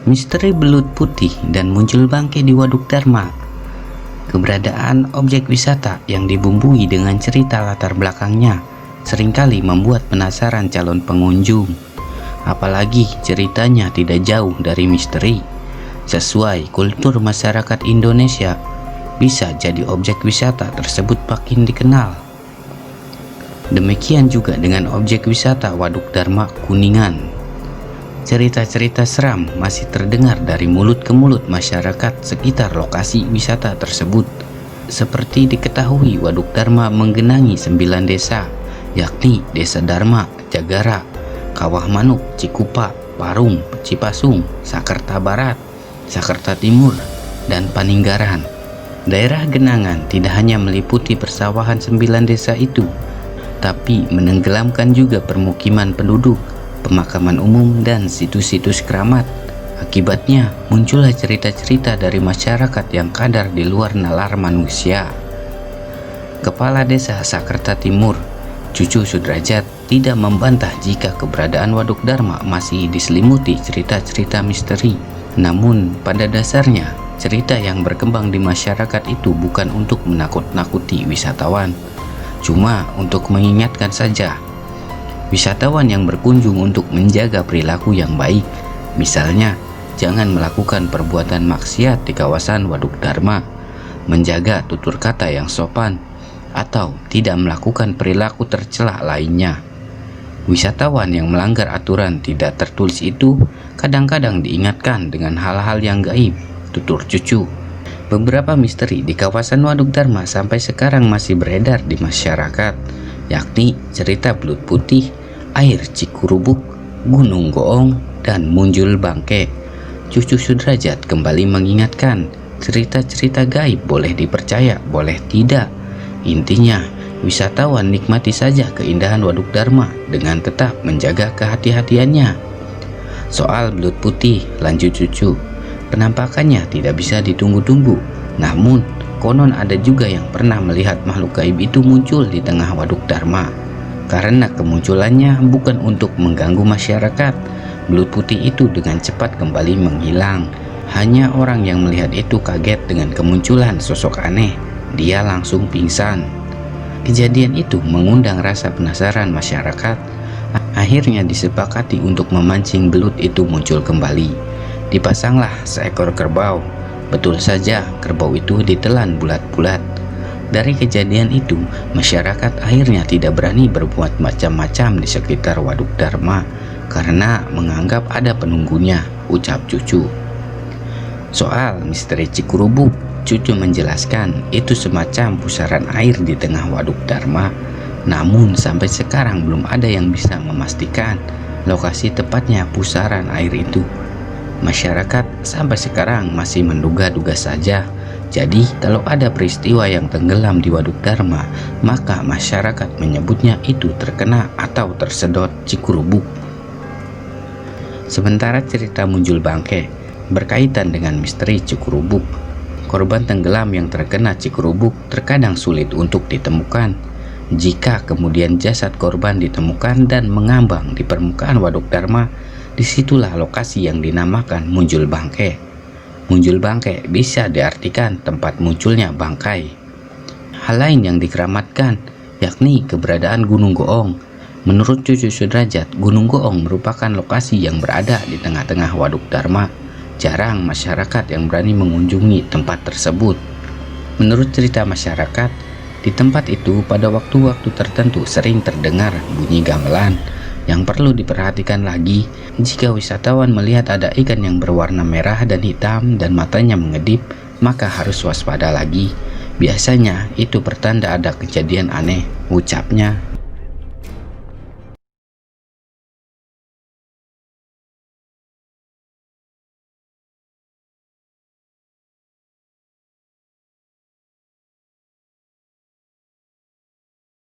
Misteri belut putih dan muncul bangkai di Waduk Dharma. Keberadaan objek wisata yang dibumbui dengan cerita latar belakangnya seringkali membuat penasaran calon pengunjung. Apalagi ceritanya tidak jauh dari misteri. Sesuai kultur masyarakat Indonesia, bisa jadi objek wisata tersebut makin dikenal. Demikian juga dengan objek wisata Waduk Dharma Kuningan. Cerita-cerita seram masih terdengar dari mulut ke mulut masyarakat sekitar lokasi wisata tersebut. Seperti diketahui, Waduk Dharma menggenangi 9 desa, yakni Desa Dharma, Jagara, Kawah Manuk, Cikupa, Parung, Cipasung, Sakerta Barat, Sakerta Timur, dan Paninggaran. Daerah genangan tidak hanya meliputi persawahan 9 desa itu, tapi menenggelamkan juga permukiman penduduk, pemakaman umum, dan situs-situs keramat. Akibatnya muncullah cerita-cerita dari masyarakat yang kadar di luar nalar manusia. Kepala Desa Sakerta Timur, Cucu Sudrajat, tidak membantah jika keberadaan Waduk Dharma masih diselimuti cerita-cerita misteri. Namun pada dasarnya cerita yang berkembang di masyarakat itu bukan untuk menakut-nakuti wisatawan, cuma untuk mengingatkan saja wisatawan yang berkunjung untuk menjaga perilaku yang baik. Misalnya, jangan melakukan perbuatan maksiat di kawasan Waduk Dharma, menjaga tutur kata yang sopan, atau tidak melakukan perilaku tercela lainnya. Wisatawan yang melanggar aturan tidak tertulis itu kadang-kadang diingatkan dengan hal-hal yang gaib, tutur Cucu. Beberapa misteri di kawasan Waduk Dharma sampai sekarang masih beredar di masyarakat, yakni cerita belut putih, air Cikurubuk, Gunung Goong, dan Munjul Bangke. Cucu Sudrajat kembali mengingatkan, cerita-cerita gaib boleh dipercaya, boleh tidak. Intinya, wisatawan nikmati saja keindahan Waduk Dharma dengan tetap menjaga kehati-hatiannya. Soal belut putih, lanjut Cucu, penampakannya tidak bisa ditunggu-tunggu. Namun, konon ada juga yang pernah melihat makhluk gaib itu muncul di tengah Waduk Dharma. Karena kemunculannya bukan untuk mengganggu masyarakat, belut putih itu dengan cepat kembali menghilang. Hanya orang yang melihat itu kaget dengan kemunculan sosok aneh. Dia langsung pingsan. Kejadian itu mengundang rasa penasaran masyarakat. Akhirnya disepakati untuk memancing belut itu muncul kembali. Dipasanglah seekor kerbau. Betul saja, kerbau itu ditelan bulat-bulat. Dari kejadian itu, masyarakat akhirnya tidak berani berbuat macam-macam di sekitar Waduk Dharma karena menganggap ada penunggunya, ucap Cucu. Soal misteri Cikurubuk, Cucu menjelaskan itu semacam pusaran air di tengah Waduk Dharma. Namun sampai sekarang belum ada yang bisa memastikan lokasi tepatnya pusaran air itu. Masyarakat sampai sekarang masih menduga-duga saja. Jadi kalau ada peristiwa yang tenggelam di Waduk Dharma, maka masyarakat menyebutnya itu terkena atau tersedot Cikurubuk. Sementara cerita Munjul Bangke berkaitan dengan misteri Cikurubuk. Korban tenggelam yang terkena Cikurubuk terkadang sulit untuk ditemukan. Jika kemudian jasad korban ditemukan dan mengambang di permukaan Waduk Dharma, disitulah lokasi yang dinamakan Munjul Bangke. Munjul Bangke bisa diartikan tempat munculnya bangkai. Hal lain yang dikeramatkan yakni keberadaan Gunung Goong. Menurut Cucu Sudrajat, Gunung Goong merupakan lokasi yang berada di tengah-tengah Waduk Dharma. Jarang masyarakat yang berani mengunjungi tempat tersebut. Menurut cerita masyarakat, di tempat itu pada waktu-waktu tertentu sering terdengar bunyi gamelan. Yang perlu diperhatikan lagi, jika wisatawan melihat ada ikan yang berwarna merah dan hitam dan matanya mengedip, maka harus waspada lagi. Biasanya itu pertanda ada kejadian aneh, ucapnya.